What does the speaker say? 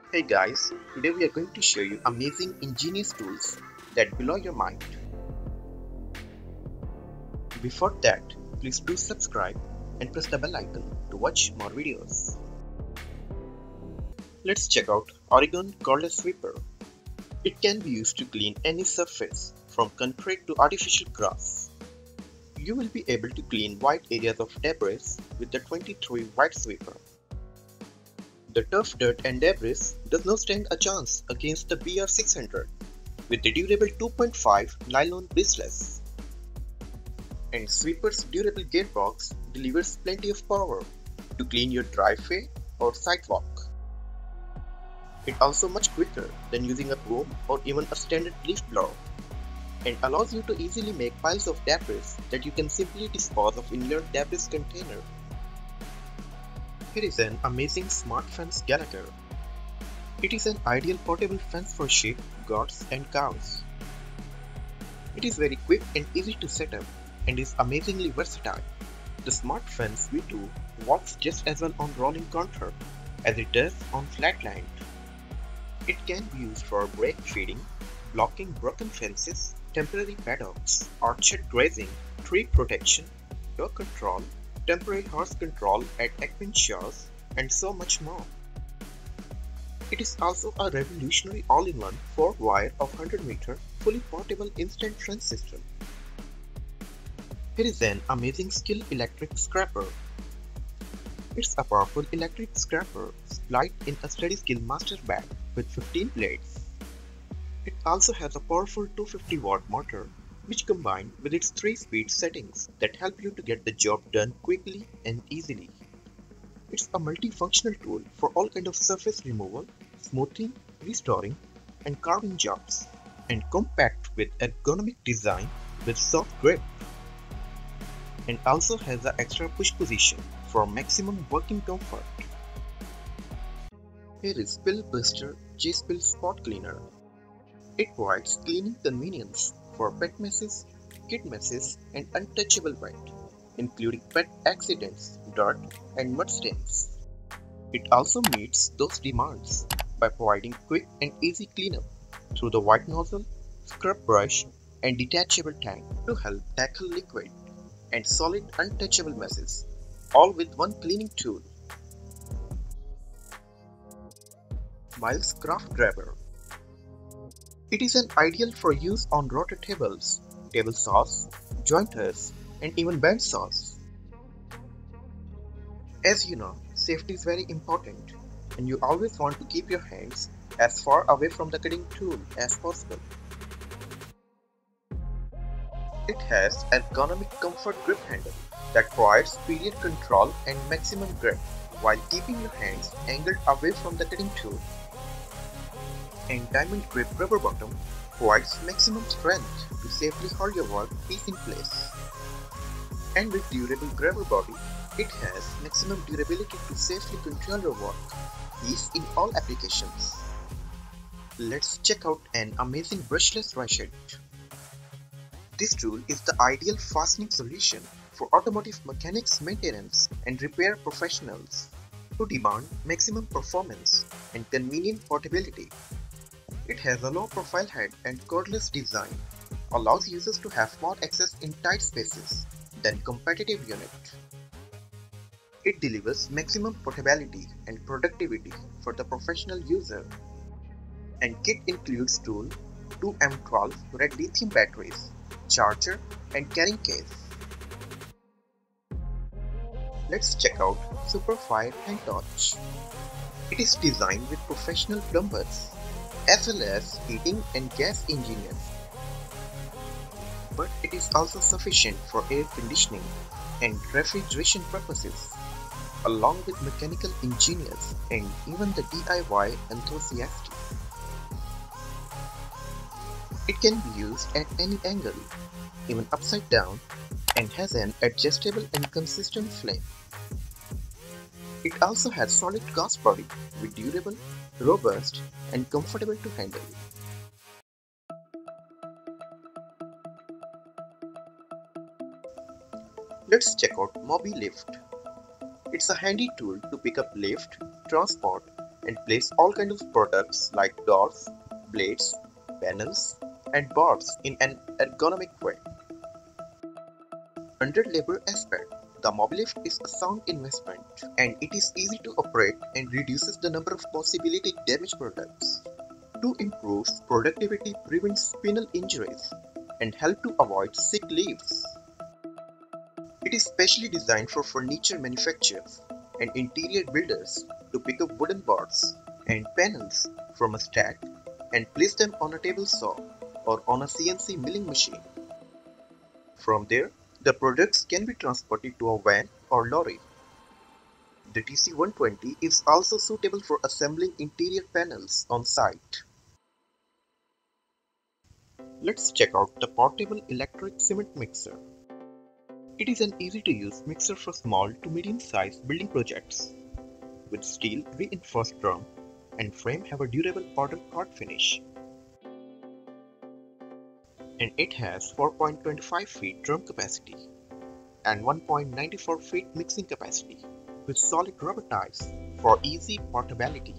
Hey guys, today we are going to show you amazing ingenious tools that blow your mind. Before that, please do subscribe and press the bell icon to watch more videos. Let's check out Oregon Cordless Sweeper. It can be used to clean any surface from concrete to artificial grass. You will be able to clean wide areas of debris with the 23 white sweeper. The tough dirt and debris does not stand a chance against the BR600 with the durable 2.5 nylon brushless. And Sweeper's durable gearbox delivers plenty of power to clean your driveway or sidewalk. It's also much quicker than using a broom or even a standard leaf blower, and allows you to easily make piles of debris that you can simply dispose of in your debris container. Here is an amazing SMARTFENCE GALLAGHER. It is an ideal portable fence for sheep, goats and cows. It is very quick and easy to set up and is amazingly versatile. The SMARTFENCE V2 works just as well on rolling contour as it does on flat land. It can be used for brake feeding, blocking broken fences, temporary paddocks, orchard grazing, tree protection, dog control, temporary horse control at equine shows, and so much more. It is also a revolutionary all-in-one 4-wire of 100-meter fully portable instant fence system. Here is an amazing SKIL electric scraper. It's a powerful electric scraper supplied in a steady skill master bag with 15 blades. It also has a powerful 250-watt motor which combined with its 3-speed settings that help you to get the job done quickly and easily. It's a multifunctional tool for all kinds of surface removal, smoothing, restoring, and carving jobs, and compact with ergonomic design with soft grip. And also has an extra push position for maximum working comfort. Here is SPILLBUSTER JSPILL Spot Cleaner. It provides cleaning convenience for pet messes, kid messes, and untouchable wet, including pet accidents, dirt, and mud stains. It also meets those demands by providing quick and easy cleanup through the white nozzle, scrub brush, and detachable tank to help tackle liquid and solid untouchable messes, all with one cleaning tool. MILESCRAFT Grabber. It is an ideal for use on rotor tables, table saws, jointers, and even band saws. As you know, safety is very important, and you always want to keep your hands as far away from the cutting tool as possible. It has an ergonomic comfort grip handle that provides period control and maximum grip while keeping your hands angled away from the cutting tool. And diamond grip rubber bottom provides maximum strength to safely hold your work piece in place. And with durable grabber body, it has maximum durability to safely control your work piece in all applications. Let's check out an amazing brushless ratchet. This tool is the ideal fastening solution for automotive mechanics maintenance and repair professionals who demand maximum performance and convenient portability. It has a low profile head and cordless design, allows users to have more access in tight spaces than competitive unit. It delivers maximum portability and productivity for the professional user. And kit includes tool, 2 M12 red lithium batteries, charger, and carrying case. Let's check out Superfire Hand Torch. It is designed with professional plumbers as well as heating and gas engineers. But it is also sufficient for air conditioning and refrigeration purposes, along with mechanical engineers and even the DIY enthusiast. It can be used at any angle, even upside down, and has an adjustable and consistent flame. It also has solid cast body with durable, robust, and comfortable to handle. Let's check out MOBYLIFT. It's a handy tool to pick up lift, transport, and place all kinds of products like doors, blades, panels, and bars in an ergonomic way. Under labor aspect, the MOBYLIFT is a sound investment and it is easy to operate and reduces the number of possibility damaged products. To improve productivity, prevent spinal injuries, and help to avoid sick leaves. It is specially designed for furniture manufacturers and interior builders to pick up wooden boards and panels from a stack and place them on a table saw or on a CNC milling machine. From there, the products can be transported to a van or lorry. The TC120 is also suitable for assembling interior panels on site. Let's check out the portable electric cement mixer. It is an easy-to-use mixer for small to medium-sized building projects. With steel reinforced drum and frame have a durable powder coat finish. And it has 4.25 feet drum capacity and 1.94 feet mixing capacity with solid rubber ties for easy portability.